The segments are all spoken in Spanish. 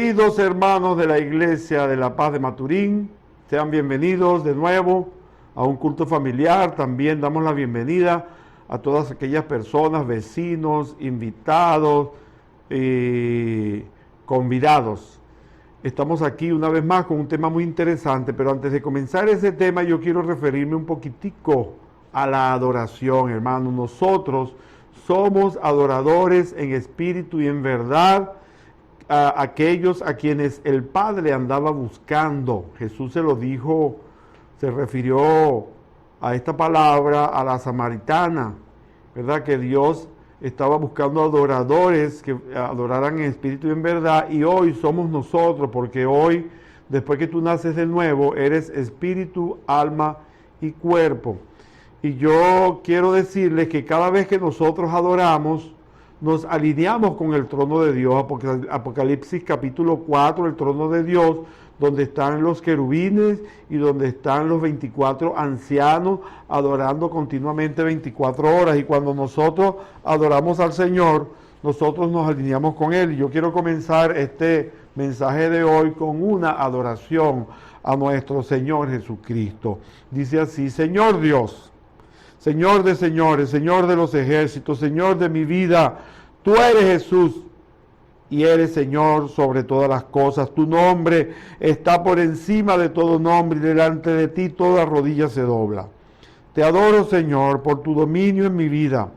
Queridos hermanos de la Iglesia de la Paz de Maturín, sean bienvenidos de nuevo a un culto familiar. También damos la bienvenida a todas aquellas personas, vecinos, invitados y convidados. Estamos aquí una vez más con un tema muy interesante, pero antes de comenzar ese tema yo quiero referirme un poquitico a la adoración, hermanos. Nosotros somos adoradores en espíritu y en verdad, a aquellos a quienes el Padre andaba buscando. Jesús se lo dijo, se refirió a esta palabra a la samaritana, ¿verdad? Que Dios estaba buscando adoradores que adoraran en espíritu y en verdad, y hoy somos nosotros, porque hoy, después que tú naces de nuevo, eres espíritu, alma y cuerpo. Y yo quiero decirles que cada vez que nosotros adoramos, nos alineamos con el trono de Dios. Apocalipsis capítulo 4, el trono de Dios, donde están los querubines y donde están los 24 ancianos adorando continuamente 24 horas. Y cuando nosotros adoramos al Señor, nosotros nos alineamos con Él. Y yo quiero comenzar este mensaje de hoy con una adoración a nuestro Señor Jesucristo. Dice así: Señor Dios, Señor de señores, Señor de los ejércitos, Señor de mi vida, tú eres Jesús y eres Señor sobre todas las cosas. Tu nombre está por encima de todo nombre y delante de ti toda rodilla se dobla. Te adoro, Señor, por tu dominio en mi vida,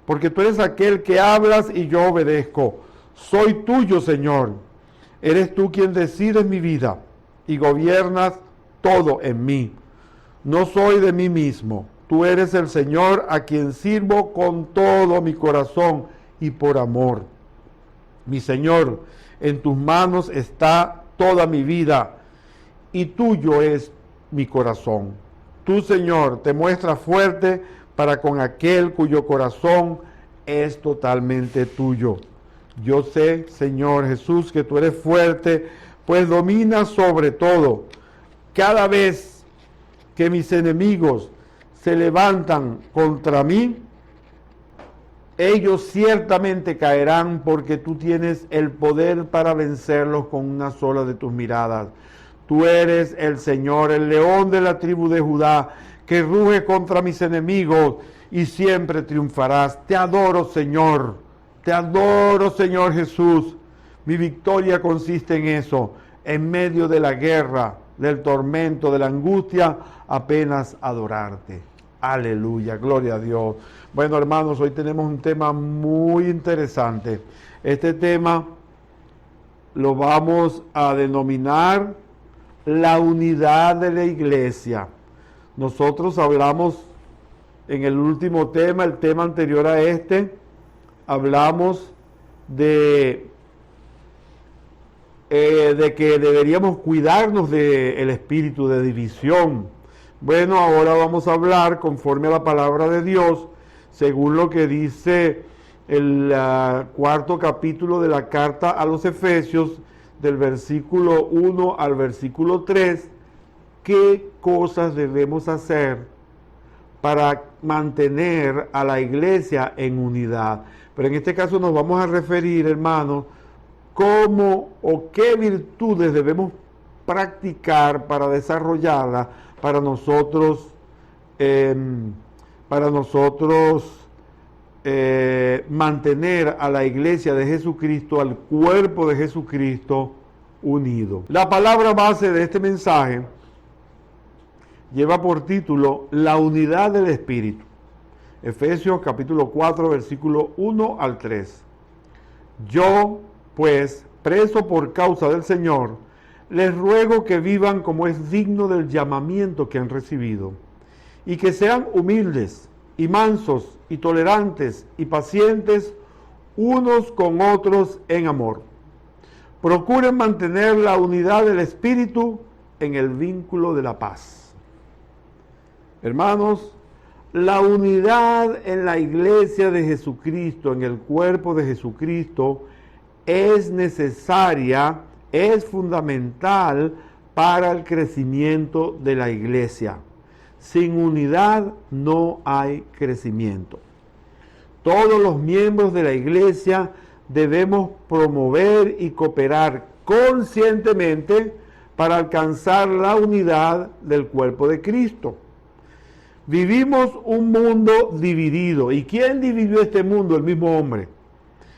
porque tú eres aquel que hablas y yo obedezco. Soy tuyo, Señor. Eres tú quien decides mi vida y gobiernas todo en mí. No soy de mí mismo. Tú eres el Señor a quien sirvo con todo mi corazón y por amor. Mi Señor, en tus manos está toda mi vida y tuyo es mi corazón. Tú, Señor, te muestras fuerte para con aquel cuyo corazón es totalmente tuyo. Yo sé, Señor Jesús, que tú eres fuerte, pues dominas sobre todo. Cada vez que mis enemigos se levantan contra mí, ellos ciertamente caerán, porque tú tienes el poder para vencerlos con una sola de tus miradas. Tú eres el Señor, el león de la tribu de Judá, que ruge contra mis enemigos y siempre triunfarás. Te adoro, Señor. Te adoro, Señor Jesús. Mi victoria consiste en eso, en medio de la guerra, del tormento, de la angustia, apenas adorarte. Aleluya, gloria a Dios. Bueno, hermanos, hoy tenemos un tema muy interesante. Este tema lo vamos a denominar la unidad de la iglesia. Nosotros hablamos en el último tema, el tema anterior a este, hablamos de que deberíamos cuidarnos del espíritu de división. Bueno, ahora vamos a hablar conforme a la palabra de Dios, según lo que dice el cuarto capítulo de la carta a los Efesios, del versículo 1 al versículo 3, qué cosas debemos hacer para mantener a la iglesia en unidad. Pero en este caso nos vamos a referir, hermanos, cómo o qué virtudes debemos practicar para desarrollarla, para nosotros mantener a la iglesia de Jesucristo, al cuerpo de Jesucristo unido. La palabra base de este mensaje lleva por título la unidad del Espíritu. Efesios capítulo 4, versículo 1 al 3. Yo, pues, preso por causa del Señor, les ruego que vivan como es digno del llamamiento que han recibido, y que sean humildes y mansos y tolerantes y pacientes unos con otros en amor. Procuren mantener la unidad del Espíritu en el vínculo de la paz. Hermanos, la unidad en la iglesia de Jesucristo, en el cuerpo de Jesucristo, es necesaria, es fundamental para el crecimiento de la iglesia. Sin unidad no hay crecimiento. Todos los miembros de la iglesia debemos promover y cooperar conscientemente para alcanzar la unidad del cuerpo de Cristo. Vivimos un mundo dividido. ¿Y quién dividió este mundo? El mismo hombre.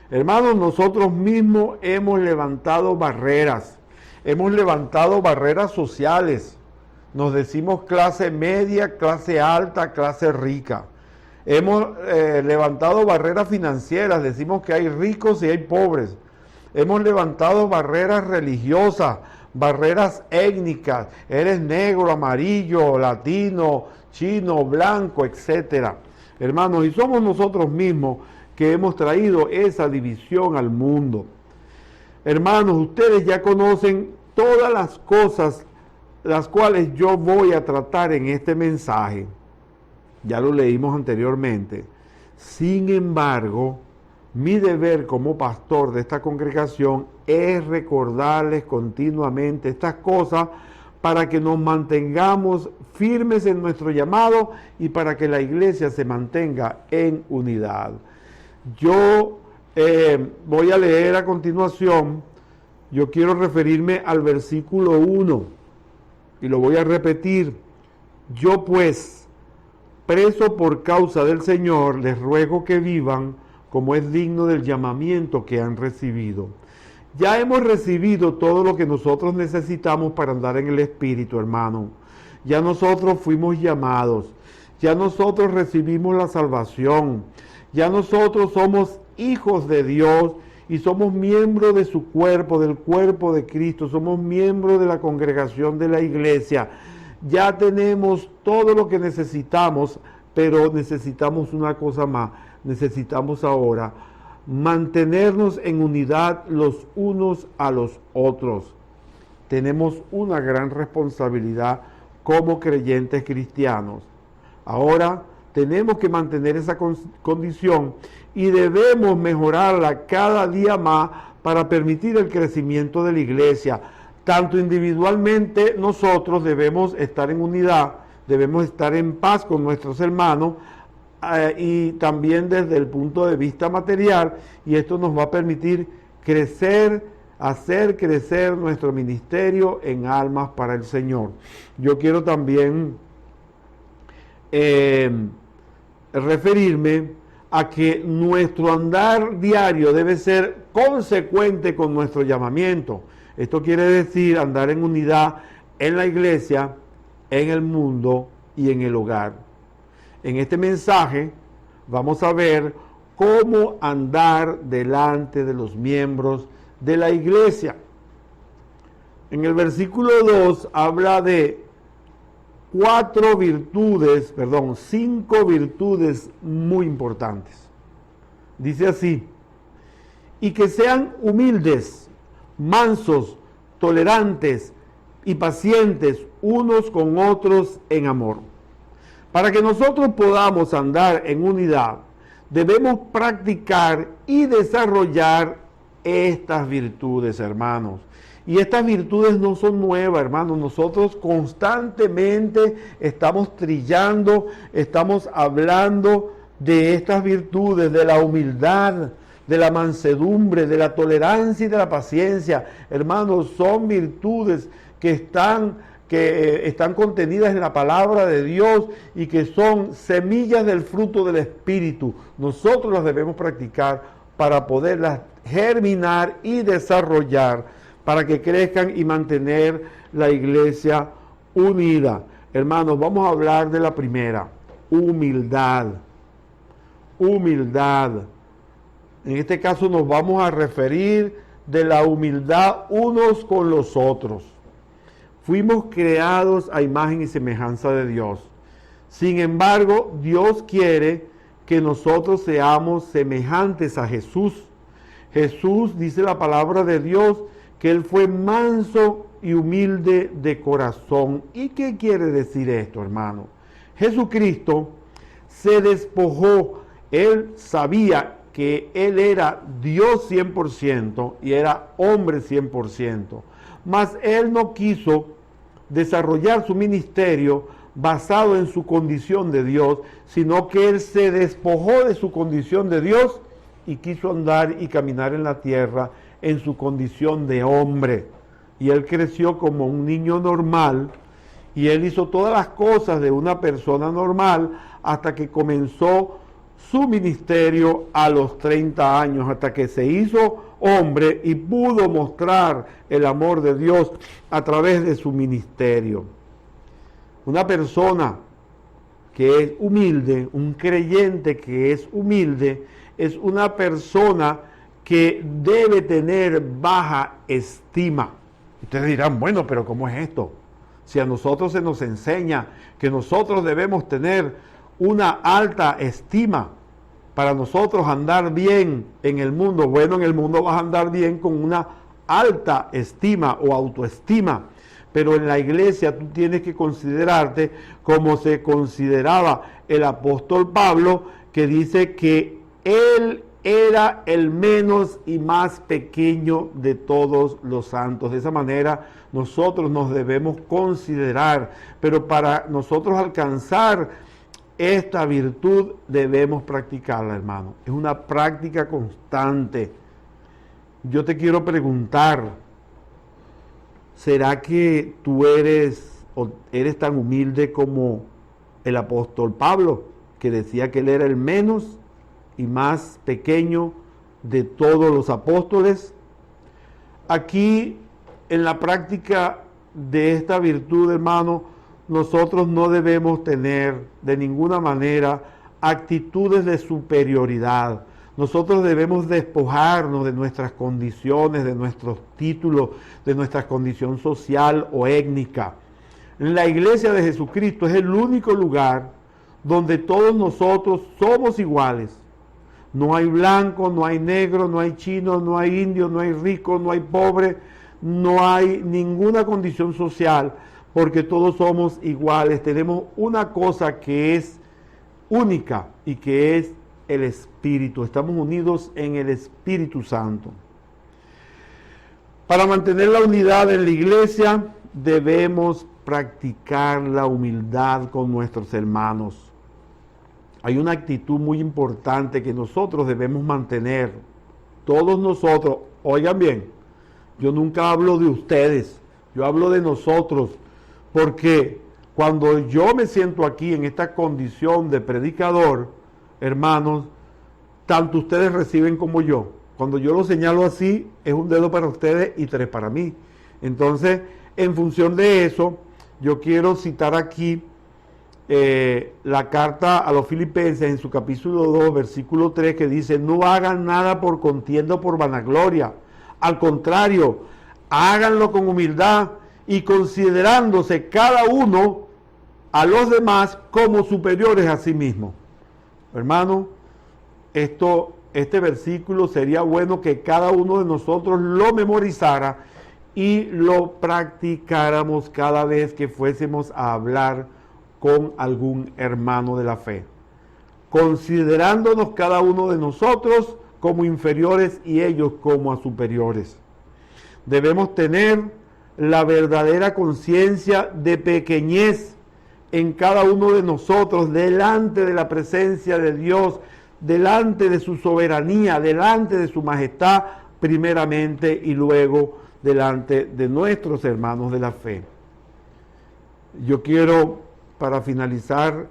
Hermanos, nosotros mismos hemos levantado barreras sociales. Nos decimos clase media, clase alta, clase rica. Hemos levantado barreras financieras, decimos que hay ricos y hay pobres. Hemos levantado barreras religiosas, barreras étnicas. Eres negro, amarillo, latino, chino, blanco, etcétera. Hermanos, y somos nosotros mismos que hemos traído esa división al mundo. Hermanos, ustedes ya conocen todas las cosas las cuales yo voy a tratar en este mensaje. Ya lo leímos anteriormente. Sin embargo, mi deber como pastor de esta congregación es recordarles continuamente estas cosas para que nos mantengamos firmes en nuestro llamado y para que la iglesia se mantenga en unidad. Yo voy a leer a continuación, yo quiero referirme al versículo 1 y lo voy a repetir. Yo pues, preso por causa del Señor, les ruego que vivan como es digno del llamamiento que han recibido. Ya hemos recibido todo lo que nosotros necesitamos para andar en el Espíritu, hermano. Ya nosotros fuimos llamados, ya nosotros recibimos la salvación, ya nosotros somos hijos de Dios y somos miembros de su cuerpo, del cuerpo de Cristo, somos miembros de la congregación de la iglesia. Ya tenemos todo lo que necesitamos, pero necesitamos una cosa más. Necesitamos ahora mantenernos en unidad los unos a los otros. Tenemos una gran responsabilidad como creyentes cristianos. Ahora tenemos que mantener esa condición y debemos mejorarla cada día más para permitir el crecimiento de la iglesia. Tanto individualmente nosotros debemos estar en unidad, debemos estar en paz con nuestros hermanos y también desde el punto de vista material, y esto nos va a permitir crecer, hacer crecer nuestro ministerio en almas para el Señor. Yo quiero también referirme a que nuestro andar diario debe ser consecuente con nuestro llamamiento. Esto quiere decir andar en unidad en la iglesia, en el mundo y en el hogar. En este mensaje vamos a ver cómo andar delante de los miembros de la iglesia. En el versículo 2 habla de 5 virtudes muy importantes. Dice así: y que sean humildes, mansos, tolerantes y pacientes unos con otros en amor. Para que nosotros podamos andar en unidad, debemos practicar y desarrollar estas virtudes, hermanos. Y estas virtudes no son nuevas, hermanos. Nosotros constantemente estamos trillando, estamos hablando de estas virtudes, de la humildad, de la mansedumbre, de la tolerancia y de la paciencia. Hermanos, son virtudes que están contenidas en la palabra de Dios y que son semillas del fruto del Espíritu. Nosotros las debemos practicar para poderlas germinar y desarrollar, para que crezcan y mantener la iglesia unida. Hermanos, vamos a hablar de la primera: humildad. Humildad. En este caso nos vamos a referir de la humildad unos con los otros. Fuimos creados a imagen y semejanza de Dios. Sin embargo, Dios quiere que nosotros seamos semejantes a Jesús. Jesús, dice la palabra de Dios, que Él fue manso y humilde de corazón. ¿Y qué quiere decir esto, hermano? Jesucristo se despojó. Él sabía que Él era Dios 100% y era hombre 100%. Mas Él no quiso desarrollar su ministerio basado en su condición de Dios, sino que Él se despojó de su condición de Dios y quiso andar y caminar en la tierra en su condición de hombre. Y él creció como un niño normal y él hizo todas las cosas de una persona normal hasta que comenzó su ministerio a los 30 años, hasta que se hizo hombre y pudo mostrar el amor de Dios a través de su ministerio. Una persona que es humilde, un creyente que es humilde, es una persona que debe tener baja estima. Ustedes dirán, bueno, pero ¿cómo es esto? Si a nosotros se nos enseña que nosotros debemos tener una alta estima para nosotros andar bien en el mundo. Bueno, en el mundo vas a andar bien con una alta estima o autoestima, pero en la iglesia tú tienes que considerarte como se consideraba el apóstol Pablo, que dice que él era el menos y más pequeño de todos los santos. De esa manera nosotros nos debemos considerar, pero para nosotros alcanzar esta virtud debemos practicarla, hermano. Es una práctica constante. Yo te quiero preguntar, ¿será que tú eres tan humilde como el apóstol Pablo, que decía que él era el menos y más pequeño de todos los apóstoles? Aquí, en la práctica de esta virtud, hermano, nosotros no debemos tener de ninguna manera actitudes de superioridad. Nosotros debemos despojarnos de nuestras condiciones, de nuestros títulos, de nuestra condición social o étnica. La iglesia de Jesucristo es el único lugar donde todos nosotros somos iguales. No hay blanco, no hay negro, no hay chino, no hay indio, no hay rico, no hay pobre, no hay ninguna condición social, porque todos somos iguales. Tenemos una cosa que es única y que es el Espíritu. Estamos unidos en el Espíritu Santo. Para mantener la unidad en la iglesia debemos practicar la humildad con nuestros hermanos. Hay una actitud muy importante que nosotros debemos mantener. Todos nosotros, oigan bien, yo nunca hablo de ustedes, yo hablo de nosotros, porque cuando yo me siento aquí en esta condición de predicador, hermanos, tanto ustedes reciben como yo. Cuando yo lo señalo así, es un dedo para ustedes y 3 para mí. Entonces, en función de eso, yo quiero citar aquí la carta a los Filipenses en su capítulo 2, versículo 3, que dice: no hagan nada por contienda o por vanagloria. Al contrario, háganlo con humildad y considerándose cada uno a los demás como superiores a sí mismo. Hermano, este versículo sería bueno que cada uno de nosotros lo memorizara y lo practicáramos cada vez que fuésemos a hablar con algún hermano de la fe, considerándonos cada uno de nosotros como inferiores y ellos como superiores. Debemos tener la verdadera conciencia de pequeñez en cada uno de nosotros, delante de la presencia de Dios, delante de su soberanía, delante de su majestad, primeramente, y luego delante de nuestros hermanos de la fe. Yo quiero, para finalizar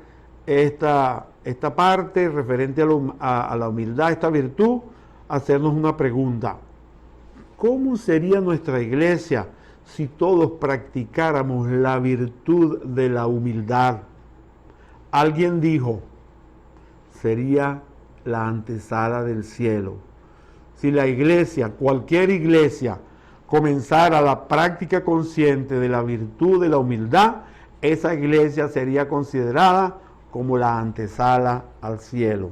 esta parte referente a la humildad, esta virtud, hacernos una pregunta. ¿Cómo sería nuestra iglesia si todos practicáramos la virtud de la humildad? Alguien dijo, sería la antesala del cielo. Si la iglesia, cualquier iglesia, comenzara la práctica consciente de la virtud de la humildad, esa iglesia sería considerada como la antesala al cielo.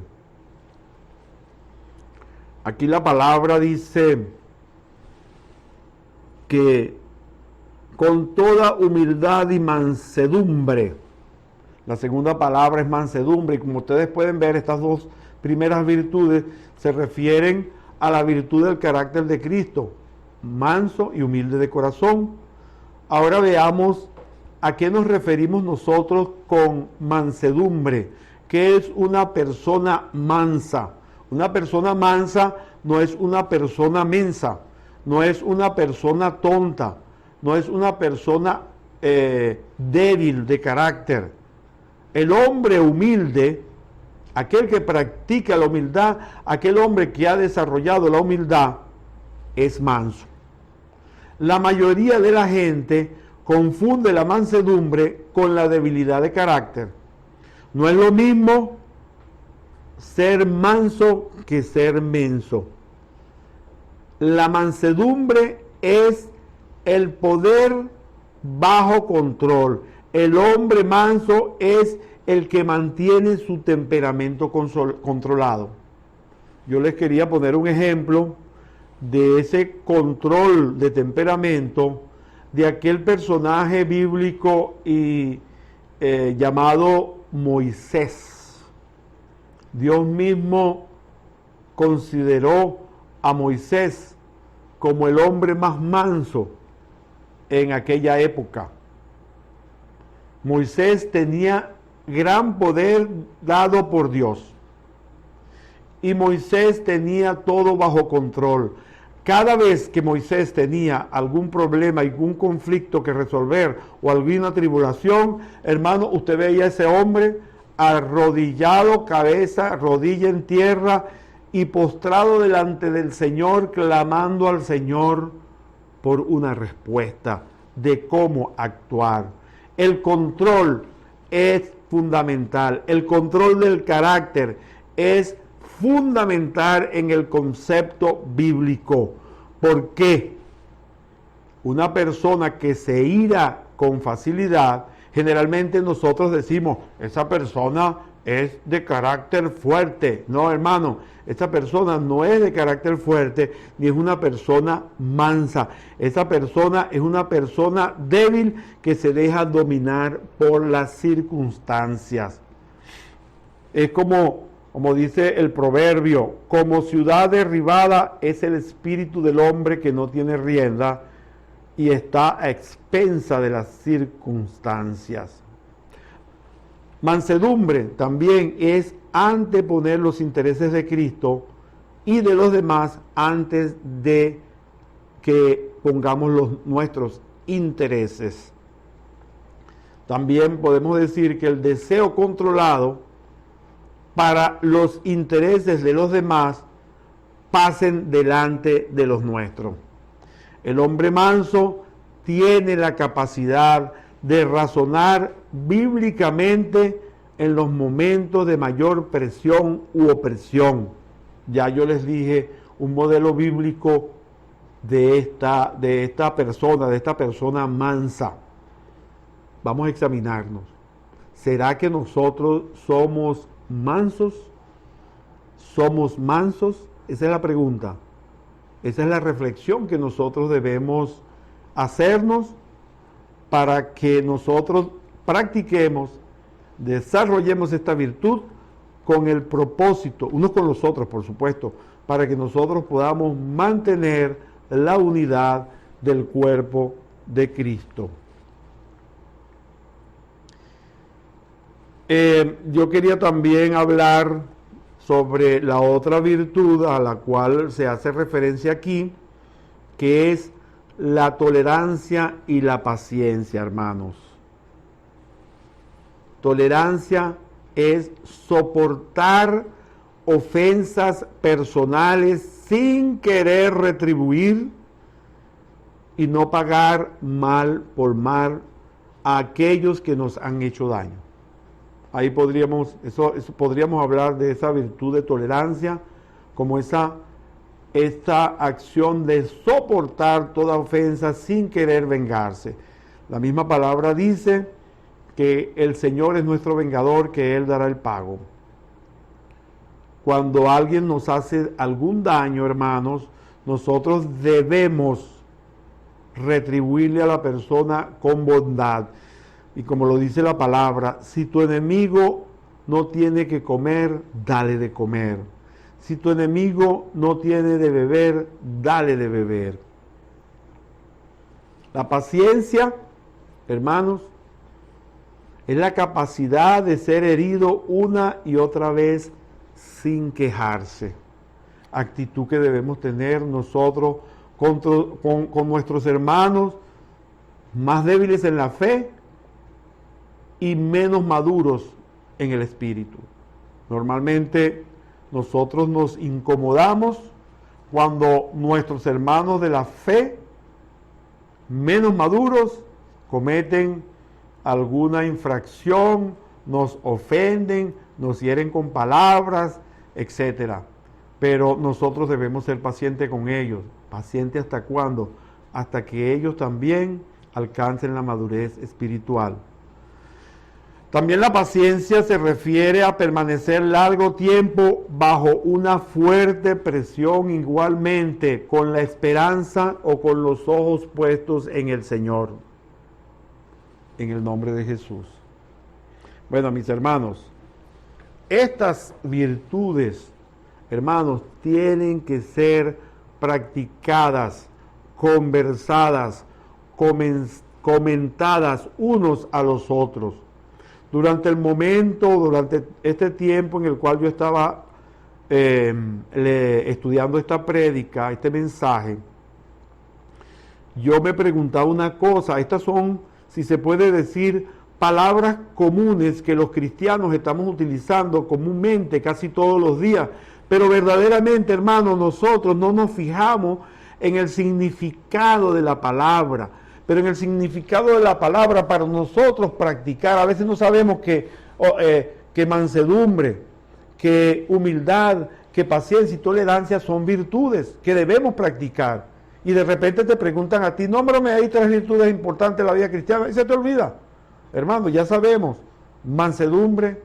Aquí la palabra dice que con toda humildad y mansedumbre. La segunda palabra es mansedumbre, y como ustedes pueden ver, estas dos primeras virtudes se refieren a la virtud del carácter de Cristo, manso y humilde de corazón. Ahora veamos a qué nos referimos nosotros con mansedumbre. ¿Qué es una persona mansa? Una persona mansa no es una persona mensa. no es una persona tonta, no es una persona débil de carácter. El hombre humilde, aquel que practica la humildad, aquel hombre que ha desarrollado la humildad, es manso. La mayoría de la gente confunde la mansedumbre con la debilidad de carácter. No es lo mismo ser manso que ser menso. La mansedumbre es el poder bajo control. El hombre manso es el que mantiene su temperamento controlado. Yo les quería poner un ejemplo de ese control de temperamento de aquel personaje bíblico llamado Moisés. Dios mismo consideró a Moisés como el hombre más manso en aquella época. Moisés tenía gran poder dado por Dios y Moisés tenía todo bajo control. Cada vez que Moisés tenía algún problema, algún conflicto que resolver o alguna tribulación, hermano, usted veía a ese hombre arrodillado, cabeza, rodilla en tierra y postrado delante del Señor, clamando al Señor por una respuesta de cómo actuar. El control es fundamental, el control del carácter es fundamental en el concepto bíblico. ¿Por qué? Una persona que se ira con facilidad, generalmente nosotros decimos, esa persona es de carácter fuerte. No, hermano, esta persona no es de carácter fuerte, ni es una persona mansa. Esa persona es una persona débil que se deja dominar por las circunstancias. Es como dice el proverbio, como ciudad derribada es el espíritu del hombre que no tiene rienda y está a expensa de las circunstancias. Mansedumbre también es anteponer los intereses de Cristo y de los demás antes de que pongamos los nuestros intereses. También podemos decir que el deseo controlado para los intereses de los demás pasen delante de los nuestros. El hombre manso tiene la capacidad de razonar bíblicamente en los momentos de mayor presión u opresión. Ya yo les dije un modelo bíblico de esta persona mansa. Vamos a examinarnos. ¿Será que nosotros somos mansos? ¿Somos mansos? Esa es la pregunta. Esa es la reflexión que nosotros debemos hacernos para que nosotros practiquemos, desarrollemos esta virtud con el propósito, unos con los otros, por supuesto, para que nosotros podamos mantener la unidad del cuerpo de Cristo. Yo quería también hablar sobre la otra virtud a la cual se hace referencia aquí, que es la tolerancia y la paciencia, hermanos. Tolerancia es soportar ofensas personales sin querer retribuir y no pagar mal por mal a aquellos que nos han hecho daño. Ahí podríamos hablar de esa virtud de tolerancia como esta acción de soportar toda ofensa sin querer vengarse. La misma palabra dice que el Señor es nuestro vengador, que Él dará el pago. Cuando alguien nos hace algún daño, hermanos, nosotros debemos retribuirle a la persona con bondad. Y como lo dice la palabra, si tu enemigo no tiene que comer, dale de comer. Si tu enemigo no tiene de beber, dale de beber. La paciencia, hermanos, es la capacidad de ser herido una y otra vez sin quejarse. Actitud que debemos tener nosotros con nuestros hermanos más débiles en la fe y menos maduros en el espíritu. Normalmente nosotros nos incomodamos cuando nuestros hermanos de la fe menos maduros cometen alguna infracción, nos ofenden, nos hieren con palabras, etcétera. Pero nosotros debemos ser pacientes con ellos. ¿Pacientes hasta cuándo? Hasta que ellos también alcancen la madurez espiritual. También la paciencia se refiere a permanecer largo tiempo bajo una fuerte presión, igualmente con la esperanza o con los ojos puestos en el Señor. En el nombre de Jesús. Bueno, mis hermanos, estas virtudes, hermanos, tienen que ser practicadas, conversadas, comentadas unos a los otros. Durante este tiempo en el cual yo estaba estudiando esta prédica, este mensaje, yo me preguntaba una cosa. Estas son, si se puede decir, palabras comunes que los cristianos estamos utilizando comúnmente casi todos los días, pero verdaderamente, hermanos, nosotros no nos fijamos en el significado de la palabra. Pero en el significado de la palabra para nosotros practicar, a veces no sabemos que mansedumbre, que humildad, que paciencia y tolerancia son virtudes que debemos practicar. Y de repente te preguntan a ti, nómbrame ahí 3 virtudes importantes de la vida cristiana, y se te olvida. Hermano, ya sabemos, mansedumbre,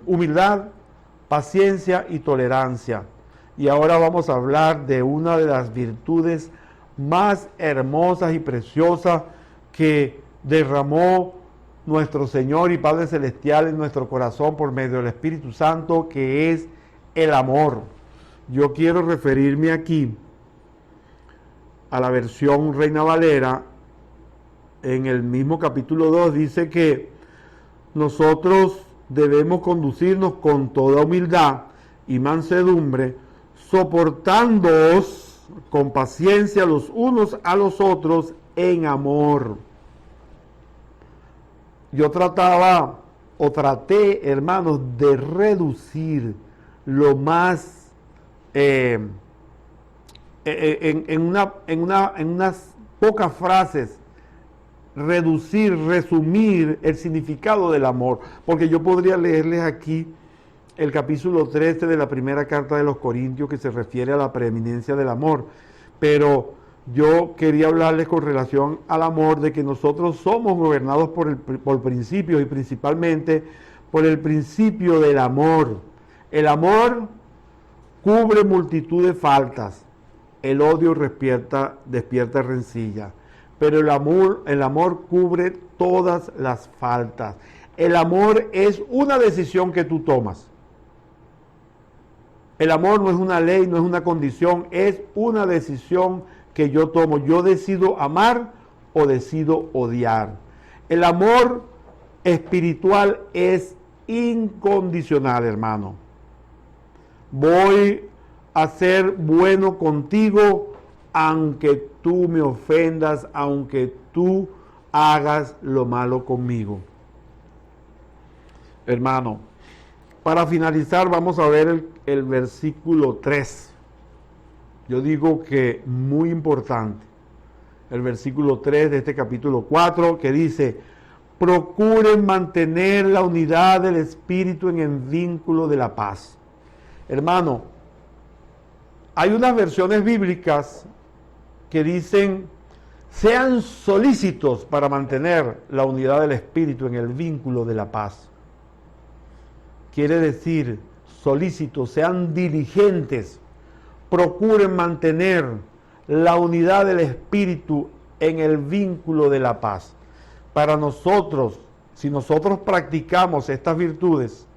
humildad, paciencia y tolerancia. Y ahora vamos a hablar de una de las virtudes más hermosas y preciosas que derramó nuestro Señor y Padre Celestial en nuestro corazón por medio del Espíritu Santo, que es el amor. Yo quiero referirme aquí a la versión Reina Valera. En el mismo capítulo 2 dice que nosotros debemos conducirnos con toda humildad y mansedumbre, soportándoos con paciencia los unos a los otros en amor. Yo traté, hermanos, de reducir lo más en unas pocas frases, resumir el significado del amor, porque yo podría leerles aquí el capítulo 13 de la primera carta de los Corintios, que se refiere a la preeminencia del amor, pero yo quería hablarles con relación al amor, de que nosotros somos gobernados por principios, y principalmente por el principio del amor. El amor cubre multitud de faltas, el odio despierta rencilla, pero el amor cubre todas las faltas. El amor es una decisión que tú tomas. El amor no es una ley, no es una condición, es una decisión que yo tomo. Yo decido amar o decido odiar. El amor espiritual es incondicional, hermano. Voy a ser bueno contigo aunque tú me ofendas, aunque tú hagas lo malo conmigo. Hermano, para finalizar vamos a ver el versículo 3. Yo digo que muy importante. El versículo 3 de este capítulo 4, que dice: procuren mantener la unidad del Espíritu en el vínculo de la paz. Hermano, hay unas versiones bíblicas que dicen: sean solícitos para mantener la unidad del Espíritu en el vínculo de la paz. Quiere decir, solícitos, sean diligentes, procuren mantener la unidad del Espíritu en el vínculo de la paz. Para nosotros, si nosotros practicamos estas virtudes,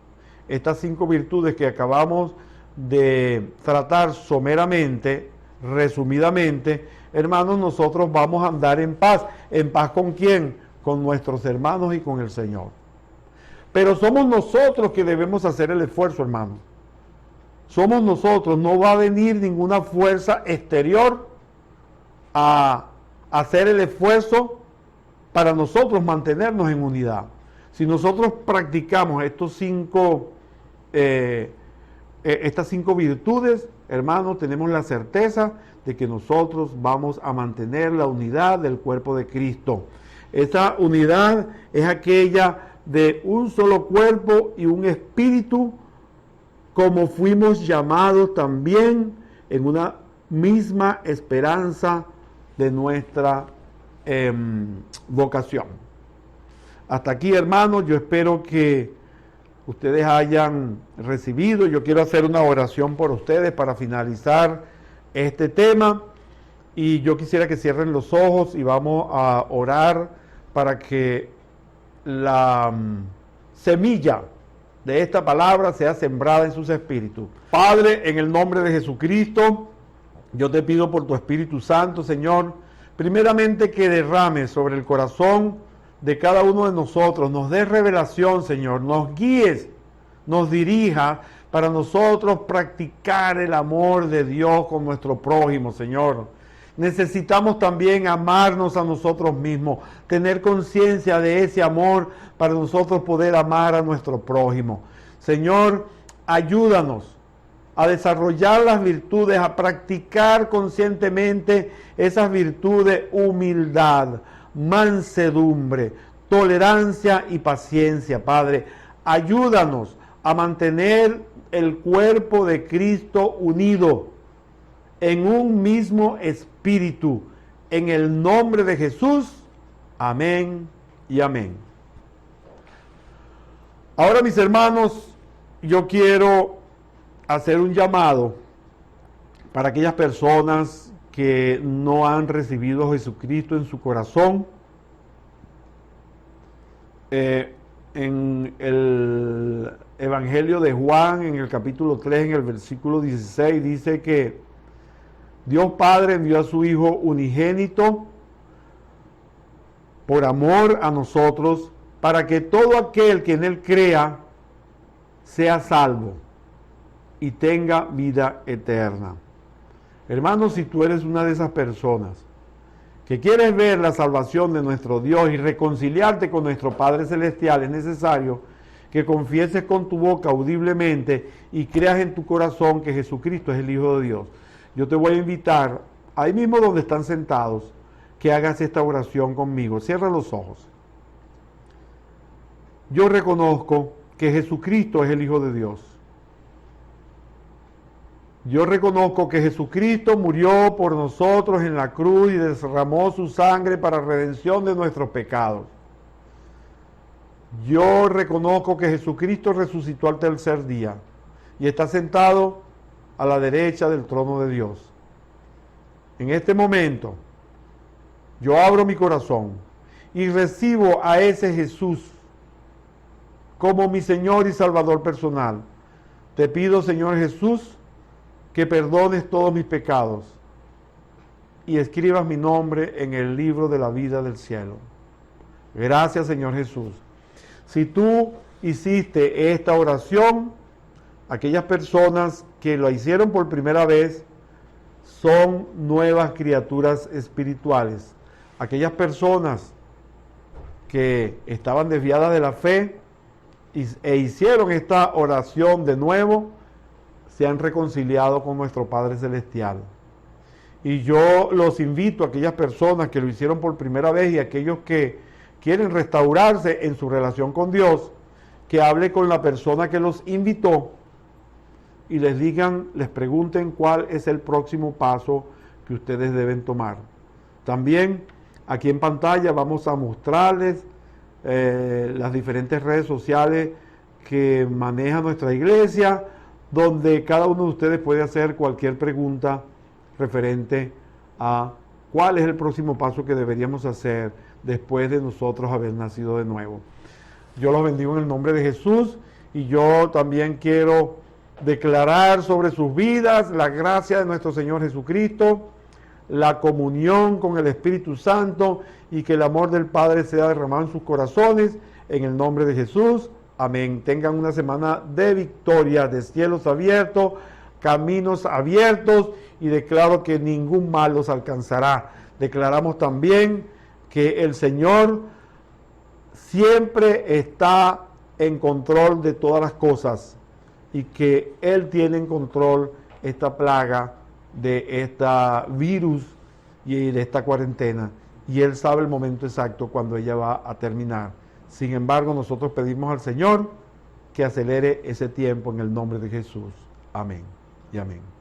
estas 5 virtudes que acabamos de tratar someramente, resumidamente, hermanos, nosotros vamos a andar en paz. ¿En paz con quién? Con nuestros hermanos y con el Señor. Pero somos nosotros que debemos hacer el esfuerzo, hermanos. somos nosotros. No va a venir ninguna fuerza exterior a hacer el esfuerzo para nosotros mantenernos en unidad. Si nosotros practicamos estas cinco virtudes, hermanos, tenemos la certeza de que nosotros vamos a mantener la unidad del cuerpo de Cristo. Esta unidad es aquella de un solo cuerpo y un espíritu, como fuimos llamados también en una misma esperanza de nuestra vocación. Hasta aquí, hermanos, yo espero que ustedes hayan recibido. Yo quiero hacer una oración por ustedes para finalizar este tema, y yo quisiera que cierren los ojos y vamos a orar para que la semilla de esta palabra sea sembrada en sus espíritus. Padre, en el nombre de Jesucristo, yo te pido por tu Espíritu Santo, Señor, primeramente que derrame sobre el corazón de cada uno de nosotros, nos dé revelación, Señor, nos guíes, nos dirija para nosotros practicar el amor de Dios con nuestro prójimo, Señor. Necesitamos también amarnos a nosotros mismos, tener conciencia de ese amor para nosotros poder amar a nuestro prójimo. Señor, ayúdanos a desarrollar las virtudes, a practicar conscientemente esas virtudes: humildad, mansedumbre, tolerancia y paciencia. Padre, ayúdanos a mantener el cuerpo de Cristo unido en un mismo espíritu. En el nombre de Jesús, amén y amén. Ahora, mis hermanos, yo quiero hacer un llamado para aquellas personas que no han recibido a Jesucristo en su corazón. En el Evangelio de Juan, en el capítulo 3, en el versículo 16, dice que Dios Padre envió a su Hijo unigénito por amor a nosotros, para que todo aquel que en Él crea sea salvo y tenga vida eterna. Hermanos, si tú eres una de esas personas que quieres ver la salvación de nuestro Dios y reconciliarte con nuestro Padre Celestial, es necesario que confieses con tu boca audiblemente y creas en tu corazón que Jesucristo es el Hijo de Dios. Yo te voy a invitar, ahí mismo donde están sentados, que hagas esta oración conmigo. Cierra los ojos. Yo reconozco que Jesucristo es el Hijo de Dios. Yo reconozco que Jesucristo murió por nosotros en la cruz y derramó su sangre para redención de nuestros pecados. Yo reconozco que Jesucristo resucitó al tercer día y está sentado a la derecha del trono de Dios. En este momento, yo abro mi corazón y recibo a ese Jesús como mi Señor y Salvador personal. Te pido, Señor Jesús, que perdones todos mis pecados y escribas mi nombre en el libro de la vida del cielo. Gracias, Señor Jesús. Si tú hiciste esta oración, aquellas personas que lo hicieron por primera vez son nuevas criaturas espirituales. Aquellas personas que estaban desviadas de la fe e hicieron esta oración de nuevo, se han reconciliado con nuestro Padre Celestial. Y yo los invito a aquellas personas que lo hicieron por primera vez y a aquellos que quieren restaurarse en su relación con Dios, que hable con la persona que los invitó y les pregunten cuál es el próximo paso que ustedes deben tomar. También aquí en pantalla vamos a mostrarles las diferentes redes sociales que maneja nuestra iglesia, donde cada uno de ustedes puede hacer cualquier pregunta referente a cuál es el próximo paso que deberíamos hacer después de nosotros haber nacido de nuevo. Yo los bendigo en el nombre de Jesús, y yo también quiero declarar sobre sus vidas la gracia de nuestro Señor Jesucristo, la comunión con el Espíritu Santo, y que el amor del Padre sea derramado en sus corazones, en el nombre de Jesús. Amén. Tengan una semana de victoria, de cielos abiertos, caminos abiertos y declaro que ningún mal los alcanzará. Declaramos también que el Señor siempre está en control de todas las cosas y que Él tiene en control esta plaga de esta virus y de esta cuarentena, y Él sabe el momento exacto cuando ella va a terminar. Sin embargo, nosotros pedimos al Señor que acelere ese tiempo en el nombre de Jesús. Amén y amén.